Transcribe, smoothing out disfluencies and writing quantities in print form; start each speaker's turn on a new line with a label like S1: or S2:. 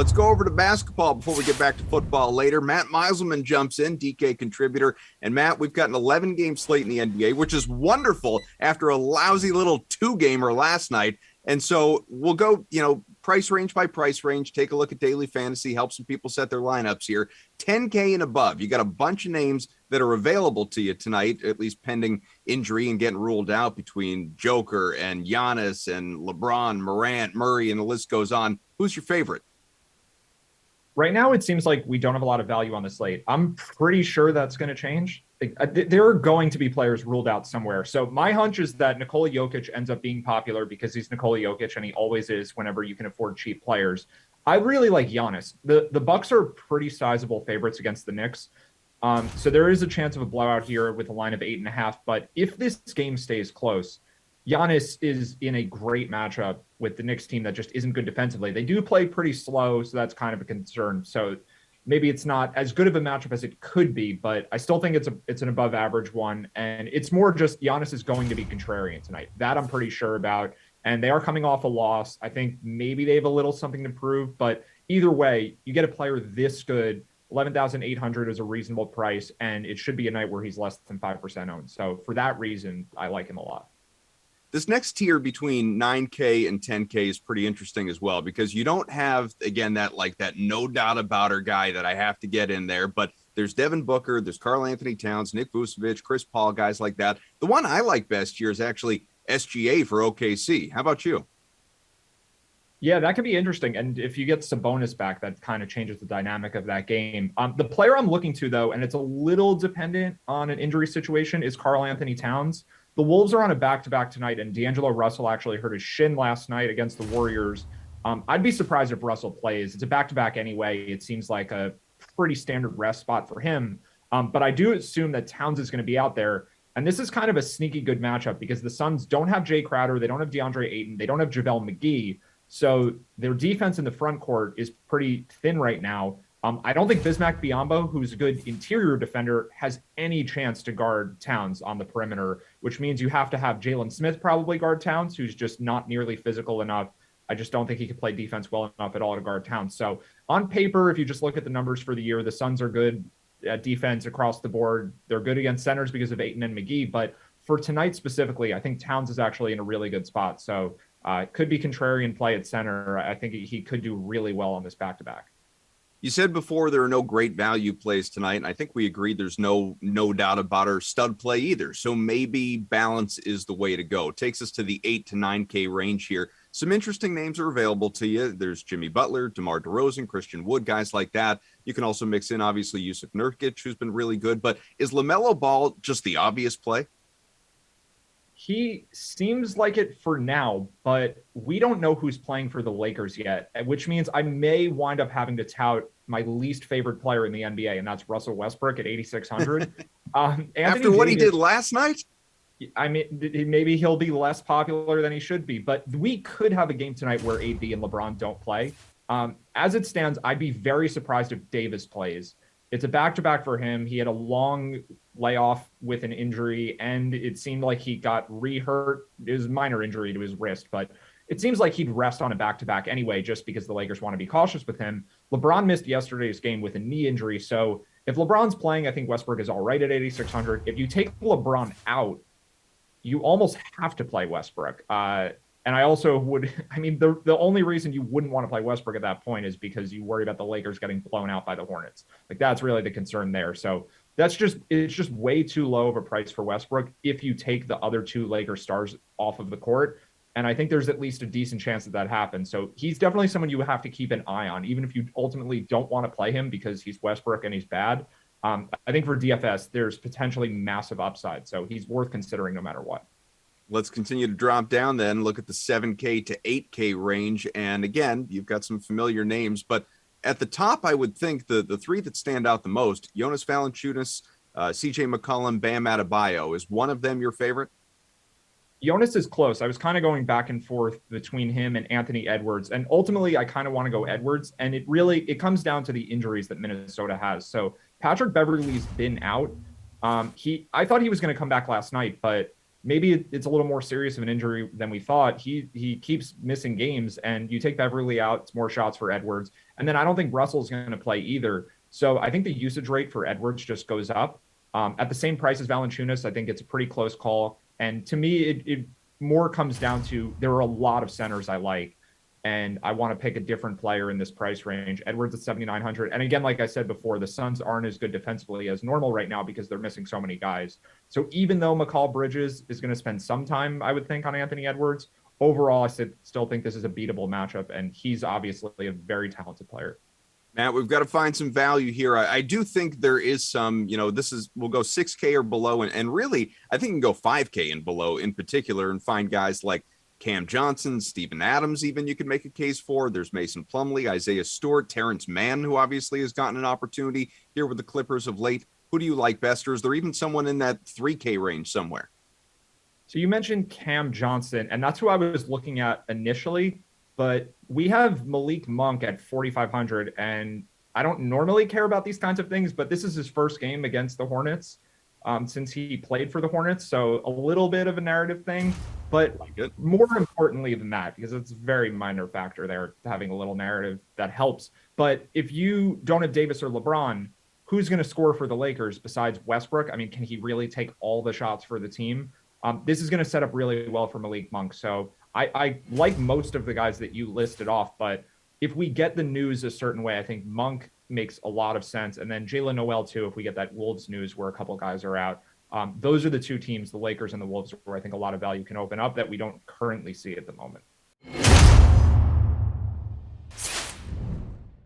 S1: Let's go over to basketball before we get back to football later. Matt Meiselman jumps in, DK contributor. And Matt, we've got an 11-game slate in the NBA, which is wonderful after a lousy little 2-gamer last night. And so we'll go, price range by price range, take a look at daily fantasy, help some people set their lineups here. 10K and above. You got a bunch of names that are available to you tonight, at least pending injury and getting ruled out, between Joker and Giannis and LeBron, Morant, Murray, and the list goes on. Who's your favorite?
S2: Right now, it seems like we don't have a lot of value on the slate. I'm pretty sure that's going to change. There are going to be players ruled out somewhere. So my hunch is that Nikola Jokic ends up being popular because he's Nikola Jokic, and he always is whenever you can afford cheap players. I really like Giannis. The Bucks are pretty sizable favorites against the Knicks. So there is a chance of a blowout here with a line of 8.5. But if this game stays close, Giannis is in a great matchup with the Knicks team that just isn't good defensively. They do play pretty slow, so that's kind of a concern. So maybe it's not as good of a matchup as it could be, but I still think it's an above average one. And it's more just Giannis is going to be contrarian tonight. That I'm pretty sure about. And they are coming off a loss. I think maybe they have a little something to prove, but either way, you get a player this good. 11,800 is a reasonable price, and it should be a night where he's less than 5% owned. So for that reason, I like him a lot.
S1: This next tier between 9K and 10K is pretty interesting as well, because you don't have, again, that no doubt about her guy that I have to get in there, but there's Devin Booker, there's Karl Anthony Towns, Nick Vucevic, Chris Paul, guys like that. The one I like best here is actually SGA for OKC. How about you?
S2: Yeah, that could be interesting. And if you get Sabonis back, that kind of changes the dynamic of that game. The player I'm looking to, though, and it's a little dependent on an injury situation, is Karl Anthony Towns. The Wolves are on a back-to-back tonight, and D'Angelo Russell actually hurt his shin last night against the Warriors. I'd be surprised if Russell plays. It's a back-to-back anyway. It seems like a pretty standard rest spot for him. But I do assume that Towns is going to be out there. And this is kind of a sneaky good matchup because the Suns don't have Jay Crowder. They don't have DeAndre Ayton. They don't have JaVale McGee. So their defense in the front court is pretty thin right now. I don't think Bismack Biyombo, who's a good interior defender, has any chance to guard Towns on the perimeter, which means you have to have Jalen Smith probably guard Towns, who's just not nearly physical enough. I just don't think he could play defense well enough at all to guard Towns. So on paper, if you just look at the numbers for the year, the Suns are good at defense across the board. They're good against centers because of Ayton and McGee. But for tonight specifically, I think Towns is actually in a really good spot. So it could be contrarian play at center. I think he could do really well on this back-to-back.
S1: You said before there are no great value plays tonight, and I think we agreed there's no doubt about our stud play either. So maybe balance is the way to go. It takes us to the 8 to 9K range here. Some interesting names are available to you. There's Jimmy Butler, DeMar DeRozan, Christian Wood, guys like that. You can also mix in, obviously, Yusuf Nurkic, who's been really good. But is LaMelo Ball just the obvious play?
S2: He seems like it for now, but we don't know who's playing for the Lakers yet, which means I may wind up having to tout my least favorite player in the NBA, and that's Russell Westbrook at 8,600.
S1: After what he did last night?
S2: I mean, maybe he'll be less popular than he should be, but we could have a game tonight where AD and LeBron don't play. As it stands, I'd be very surprised if Davis plays. It's a back-to-back for him. He had a long layoff with an injury, and it seemed like he got re-hurt. It was a minor injury to his wrist, but it seems like he'd rest on a back-to-back anyway, just because the Lakers want to be cautious with him. LeBron missed yesterday's game with a knee injury, so if LeBron's playing, I think Westbrook is all right at 8,600. If you take LeBron out, you almost have to play Westbrook. And I also would, the only reason you wouldn't want to play Westbrook at that point is because you worry about the Lakers getting blown out by the Hornets. Like, that's really the concern there. So it's just way too low of a price for Westbrook if you take the other two Lakers stars off of the court. And I think there's at least a decent chance that happens. So he's definitely someone you have to keep an eye on, even if you ultimately don't want to play him because he's Westbrook and he's bad. I think for DFS, there's potentially massive upside. So he's worth considering no matter what.
S1: Let's continue to drop down then, look at the 7K to 8K range. And again, you've got some familiar names, but at the top, I would think the three that stand out the most, Jonas Valanciunas, CJ McCollum, Bam Adebayo. Is one of them your favorite?
S2: Jonas is close. I was kind of going back and forth between him and Anthony Edwards. And ultimately, I kind of want to go Edwards. And it comes down to the injuries that Minnesota has. So Patrick Beverley's been out. I thought he was going to come back last night, but maybe it's a little more serious of an injury than we thought. He keeps missing games, and you take Beverly out, it's more shots for Edwards. And then I don't think Russell's going to play either. So I think the usage rate for Edwards just goes up. At the same price as Valanciunas, I think it's a pretty close call. And to me, it more comes down to there are a lot of centers I like, and I want to pick a different player in this price range. Edwards at 7,900. And again, like I said before, the Suns aren't as good defensively as normal right now because they're missing so many guys. So even though McCall Bridges is going to spend some time, I would think, on Anthony Edwards, overall, I still think this is a beatable matchup, and he's obviously a very talented player.
S1: Matt, we've got to find some value here. I do think there is some, we'll go 6K or below. And really, I think you can go 5K and below in particular and find guys like Cam Johnson, Steven Adams, even you could make a case for. There's Mason Plumlee, Isaiah Stewart, Terrence Mann, who obviously has gotten an opportunity here with the Clippers of late. Who do you like best? Or is there even someone in that 3K range somewhere?
S2: So you mentioned Cam Johnson, and that's who I was looking at initially. But we have Malik Monk at 4,500, and I don't normally care about these kinds of things, but this is his first game against the Hornets since he played for the Hornets. So a little bit of a narrative thing, but more importantly than that, because it's a very minor factor there, having a little narrative that helps. But if you don't have Davis or LeBron, who's going to score for the Lakers besides Westbrook? I mean, can he really take all the shots for the team? This is going to set up really well for Malik Monk. So I like most of the guys that you listed off, but if we get the news a certain way, I think Monk makes a lot of sense. And then Jalen Noel too, if we get that Wolves news where a couple guys are out. Those are the two teams, the Lakers and the Wolves, where I think a lot of value can open up that we don't currently see at the moment.